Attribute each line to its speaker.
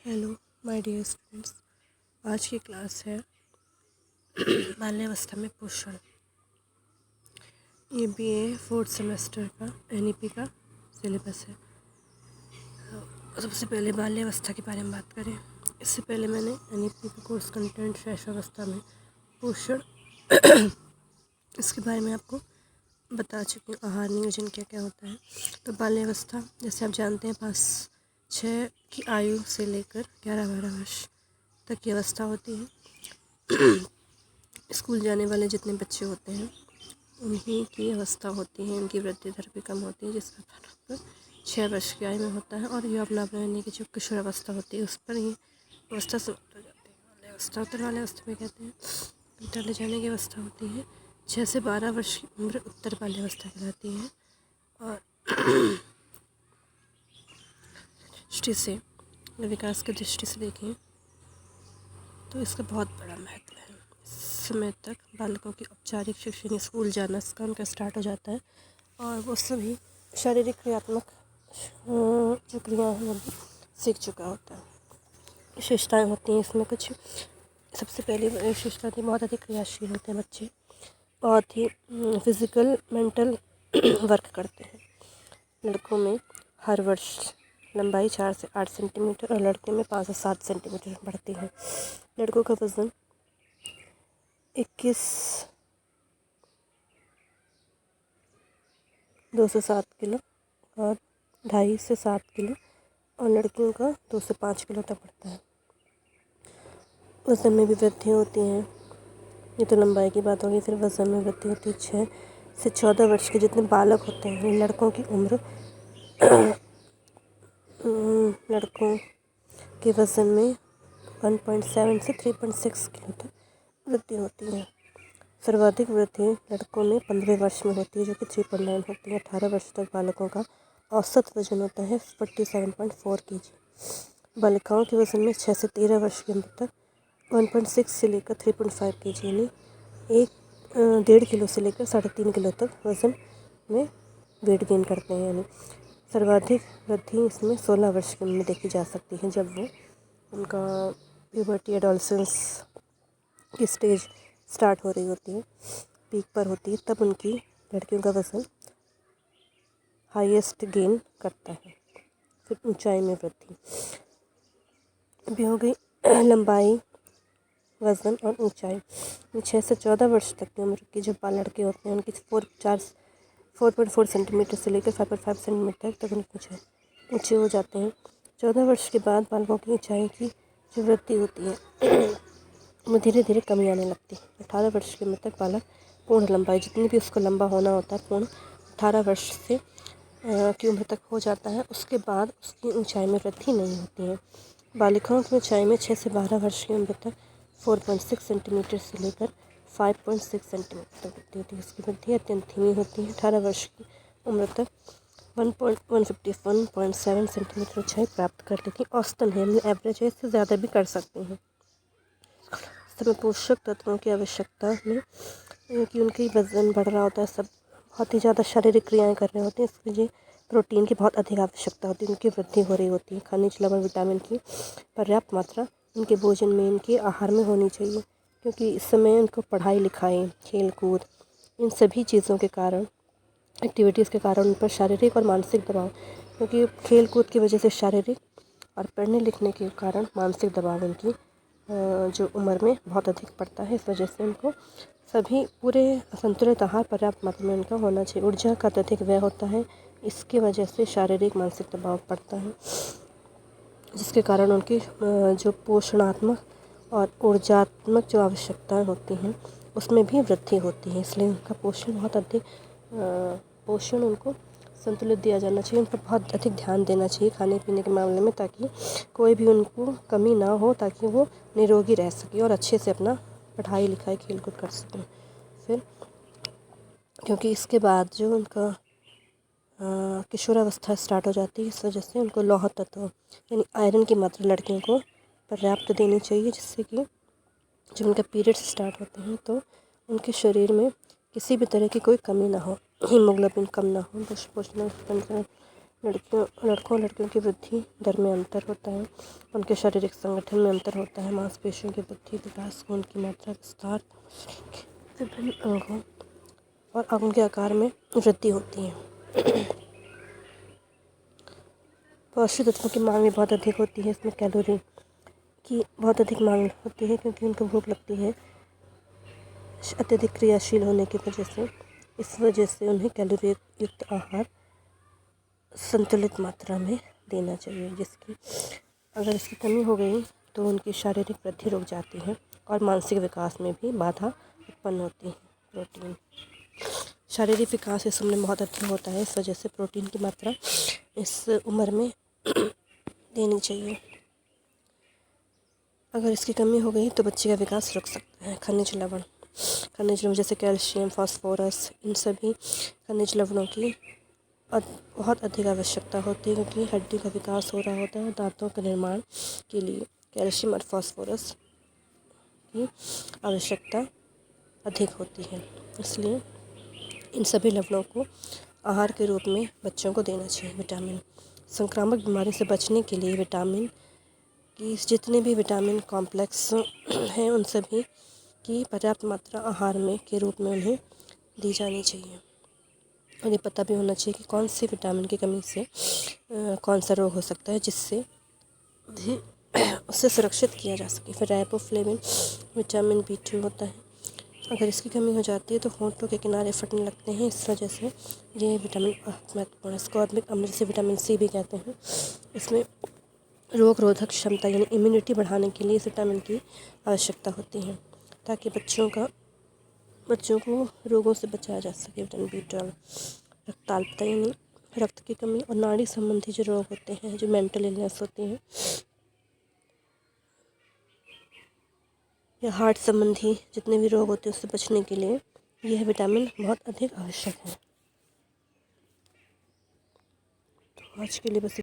Speaker 1: Hello my dear students. आज की class है बाल्यावस्था में पोषण। ये बीए फोर्थ सेमेस्टर का एनईपी का सिलेबस है। सबसे पहले बाल्यावस्था के बारे में बात करें। इससे पहले मैंने एनईपी का कोर्स कंटेंट शैशवावस्था में पोषण इसके बारे में आपको बता चुकी हूँ। आहार नियोजन क्या क्या होता है। तो बाल्यावस्था जैसे आप जानते हैं 5-6 की आयु से लेकर 11-12 वर्ष तक की अवस्था होती है। स्कूल जाने वाले जितने बच्चे होते हैं उन्हीं की अवस्था होती है, उनकी वृद्धि दर भी कम होती है, जिसका फर्क 6 वर्ष की आयु में होता है। और यौवनावस्था यानी कि जो किशोर अवस्था होती है उस पर ही अवस्था समाप्त हो जाती है। बाल्यावस्था उत्तर बाल्यावस्था में कहते हैं टले जाने की अवस्था होती है। 6 से 12 वर्ष की उम्र उत्तर बाल्यावस्था कहलाती है। और दृष्टि से विकास की दृष्टि से देखें तो इसका बहुत बड़ा महत्व है। समय तक बालकों की औपचारिक शिक्षा स्कूल जाना इसका उनका स्टार्ट हो जाता है और वो सभी शारीरिक क्रियात्मक जो क्रियाएं हैं वो भी सीख चुका होता है। विशेषताएँ होती हैं इसमें कुछ। सबसे पहली विशेषता थी बहुत अधिक क्रियाशील होते हैं बच्चे, बहुत ही फिज़िकल मेंटल वर्क करते हैं। लड़कों में हर वर्ष लंबाई 4 से 8 सेंटीमीटर और लड़कों में 5 से 7 सेंटीमीटर बढ़ती है। लड़कों का वज़न 207 किलो और 2.5 से 7 किलो और लड़कियों का 2 से 5 किलो तक बढ़ता है। वज़न में भी वृद्धि होती है। ये तो लंबाई की बात होगी। फिर वज़न में वृद्धि होती है। 6 से 14 वर्ष के जितने बालक होते हैं लड़कों की उम्र लड़कों के वज़न में 1.7 से 3.6 किलो तक वृद्धि होती है। सर्वाधिक वृद्धि लड़कों में 15 वर्ष में होती है जो कि 3.9 होती है। 18 वर्ष तक बालकों का औसत वजन होता है 47.4 kg। बालिकाओं के वज़न में 6 से 13 वर्ष की उम्र तक 1.6 से लेकर 3.5 kg यानी 1.5 किलो से लेकर 3.5 किलो तक वज़न में वेट गेन करते हैं। यानी सर्वाधिक वृद्धि इसमें 16 वर्ष की उम्र में देखी जा सकती है, जब वो उनका प्यूबर्टी एडोलसेंस की स्टेज स्टार्ट हो रही होती है, पीक पर होती है, तब उनकी लड़कियों का वज़न हाईएस्ट गेन करता है। फिर ऊंचाई में वृद्धि अभी हो गई लंबाई, वज़न और ऊंचाई। 6 से 14 वर्ष तक की उम्र के जो लड़के होते हैं उनकी 4.4 सेंटीमीटर से लेकर 5.5 सेंटीमीटर तक उनकी ऊँचे हो जाते हैं। 14 वर्ष के बाद बालकों की ऊंचाई की जो वृद्धि होती है वो धीरे धीरे कमी आने लगती है। 18 वर्ष की उम्र तक बालक पूर्ण लंबाई जितनी भी उसको लंबा होना होता है पूर्ण 18 वर्ष से की उम्र तक हो जाता है। उसके बाद उसकी ऊंचाई में वृद्धि नहीं होती है। बालिकाओं की ऊंचाई में 6 से 12 वर्ष की उम्र तक 4.6 सेंटीमीटर से लेकर 5.6 सेंटीमीटर तक वृद्धि होती है। इसकी वृद्धि अत्यंत धीमी होती है। 18 वर्ष की उम्र तक 151.7 सेंटीमीटर ऊंचाई प्राप्त कर लेती है। औसतन है, एवरेज है, इससे ज़्यादा भी कर सकते हैं। समय पोषक तत्वों की आवश्यकता में क्योंकि उनकी वज़न बढ़ रहा होता है, सब बहुत ही ज़्यादा शारीरिक क्रियाएं कर रहे होते हैं, इसके लिए प्रोटीन की बहुत अधिक आवश्यकता होती है। उनकी वृद्धि हो रही होती है। खनिज, लवण, विटामिन की पर्याप्त मात्रा इनके भोजन में, इनके आहार में होनी चाहिए, क्योंकि इस समय उनको पढ़ाई लिखाई, खेल कूद, इन सभी चीज़ों के कारण, एक्टिविटीज़ के कारण उन पर शारीरिक और मानसिक दबाव, क्योंकि खेल कूद की वजह से शारीरिक और पढ़ने लिखने के कारण मानसिक दबाव उनकी जो उम्र में बहुत अधिक पड़ता है। इस वजह से उनको सभी पूरे संतुलित आहार पर्याप्त मात्रा में उनका होना चाहिए। ऊर्जा का अत्यधिक व्यय होता है, इसकी वजह से शारीरिक मानसिक दबाव पड़ता है, जिसके कारण उनकी जो पोषणात्मक और ऊर्जात्मक जो आवश्यकताएं होती हैं उसमें भी वृद्धि होती है। इसलिए उनका पोषण बहुत अधिक पोषण उनको संतुलित दिया जाना चाहिए। उन पर बहुत अधिक ध्यान देना चाहिए खाने पीने के मामले में, ताकि कोई भी उनको कमी ना हो, ताकि वो निरोगी रह सके और अच्छे से अपना पढ़ाई लिखाई खेल कूद कर सकें। फिर क्योंकि इसके बाद जो उनका किशोरावस्था स्टार्ट हो जाती है, इस वजह से उनको लौह तत्व यानी आयरन की मात्रा लड़कियों को पर्याप्त देनी चाहिए, जिससे कि जब उनका पीरियड्स स्टार्ट होते हैं तो उनके शरीर में किसी भी तरह की कोई कमी ना हो, हीमोग्लोबिन कम ना हो, लड़कों और लड़कियों की वृद्धि दर में अंतर होता है, उनके शारीरिक संगठन में अंतर होता है, मांसपेशियों की वृद्धि, विकास, खून की मात्रा, विस्तार, विभिन्न अंगों और अंगों के आकार में वृद्धि होती है। पौष्टिक तत्वों की मांग भी बहुत अधिक होती है। इसमें कैलोरी की बहुत अधिक मांग होती है क्योंकि उनको भूख लगती है अत्यधिक क्रियाशील होने की वजह से। इस वजह से उन्हें कैलोरी युक्त आहार संतुलित मात्रा में देना चाहिए, जिसकी अगर इसकी कमी हो गई तो उनकी शारीरिक वृद्धि रुक जाती है और मानसिक विकास में भी बाधा उत्पन्न होती है। प्रोटीन शारीरिक विकास इस उम्र में बहुत अच्छा होता है, इस वजह से प्रोटीन की मात्रा इस उम्र में देनी चाहिए। अगर इसकी कमी हो गई तो बच्चे का विकास रुक सकता है। खनिज लवण जैसे कैल्शियम, फास्फोरस, इन सभी खनिज लवणों की बहुत अधिक आवश्यकता होती है क्योंकि हड्डी का विकास हो रहा होता है। दांतों के निर्माण के लिए कैल्शियम और फास्फोरस की आवश्यकता अधिक होती है, इसलिए इन सभी लवणों को आहार के रूप में बच्चों को देना चाहिए। विटामिन संक्रामक बीमारी से बचने के लिए विटामिन की जितने भी विटामिन कॉम्प्लेक्स हैं उन सभी की पर्याप्त मात्रा आहार में के रूप में उन्हें दी जानी चाहिए। और ये पता भी होना चाहिए कि कौन सी विटामिन की कमी से कौन सा रोग हो सकता है, जिससे उससे सुरक्षित किया जा सके। फिर राइबोफ्लेविन विटामिन B2 होता है। अगर इसकी कमी हो जाती है तो होंठों के किनारे फटने लगते हैं, इस वजह से ये विटामिन महत्वपूर्ण है। स्कॉर्बिक अम्ल जिसे विटामिन C भी कहते हैं, इसमें रोग रोधक क्षमता यानी इम्यूनिटी बढ़ाने के लिए इस विटामिन की आवश्यकता होती है ताकि बच्चों को रोगों से बचाया जा सके। विटामिन B12 रक्ताल्पता यानी रक्त की कमी और नाड़ी संबंधी जो रोग होते हैं, जो मेंटल इलनेस होती हैं या हार्ट संबंधी जितने भी रोग होते हैं उससे बचने के लिए यह विटामिन बहुत अधिक आवश्यक है। तो आज के लिए बस